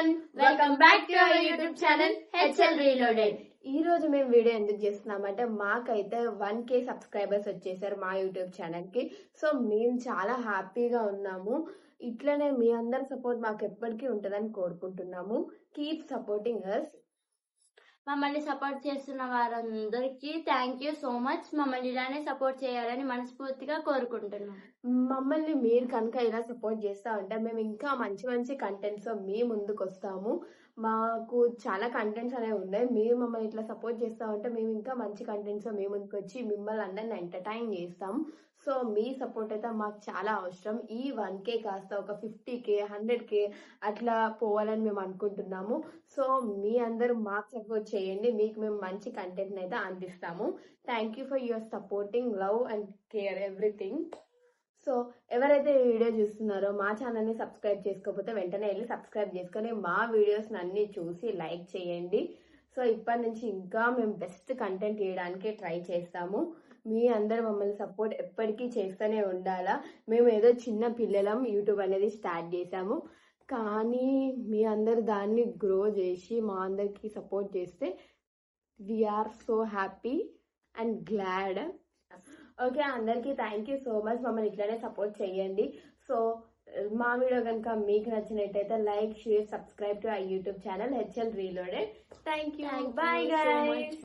everyone, welcome back to our YouTube channel HL Reloaded. ఈ రోజు మేము వీడియో ఎందుకు చేస్తున్నామంటే మాకైతే 1K సబ్స్క్రైబర్స్ వచ్చేసారు మా యూట్యూబ్ ఛానల్ కి. సో మేము చాలా హ్యాపీగా ఉన్నాము. ఇట్లనే మీ అందరి సపోర్ట్ మాకు ఎప్పటికీ ఉంటుందని కోరుకుంటున్నాము. Keep supporting us. మమ్మల్ని సపోర్ట్ చేస్తున్న వారందరికీ థ్యాంక్ యూ సో మచ్. మమ్మల్ని ఇలానే సపోర్ట్ చేయాలని మనస్ఫూర్తిగా కోరుకుంటున్నాం. మమ్మల్ని మీరు కనుక ఇలా సపోర్ట్ చేస్తా ఉంటే మేము ఇంకా మంచి మంచి కంటెంట్స్ మీ ముందుకు వస్తాము. మాకు చాలా కంటెంట్స్ అనేవి ఉన్నాయి. మీరు మమ్మల్ని ఇట్లా సపోర్ట్ చేస్తా ఉంటే మేము ఇంకా మంచి కంటెంట్స్ మీ ముందుకు వచ్చి మిమ్మల్ని అందరిని ఎంటర్టైన్ చేస్తాం. సో మీ సపోర్ట్ అయితే మాకు చాలా అవసరం. ఈ 1K కాస్త ఒక 50K 100K అట్లా పోవాలని మేము అనుకుంటున్నాము. సో మీ అందరూ మాకు సపోర్ట్ చేయండి. మీకు మేము మంచి కంటెంట్ అయితే అందిస్తాము. Thank you for your supporting, love and care everything. So ఎవరైతే ఈ వీడియో చూస్తున్నారో మా ఛానల్ని సబ్స్క్రైబ్ చేసుకోకపోతే వెంటనే వెళ్ళి సబ్స్క్రైబ్ చేసుకొని మా వీడియోస్ని అన్ని చూసి లైక్ చేయండి. సో ఇప్పటి నుంచి ఇంకా మేము బెస్ట్ కంటెంట్ ఇవ్వడానికి ట్రై చేస్తాము. మీ అందరు మమ్మల్ని సపోర్ట్ ఎప్పటికీ చేస్తూనే ఉండాలా. మేము ఏదో చిన్న పిల్లలం యూట్యూబ్ అనేది స్టార్ట్ చేసాము, కానీ మీ అందరు దాన్ని గ్రో చేసి మా అందరికి సపోర్ట్ చేస్తే we're so happy and glad. Okay, అందరికీ థ్యాంక్ యూ సో మచ్. మమ్మల్ని ఇట్లానే సపోర్ట్ చేయండి. సో మా వీడియో కనుక మీకు నచ్చినట్టయితే like, share, subscribe to our YouTube channel HL Reloaded. Thank you, bye guys.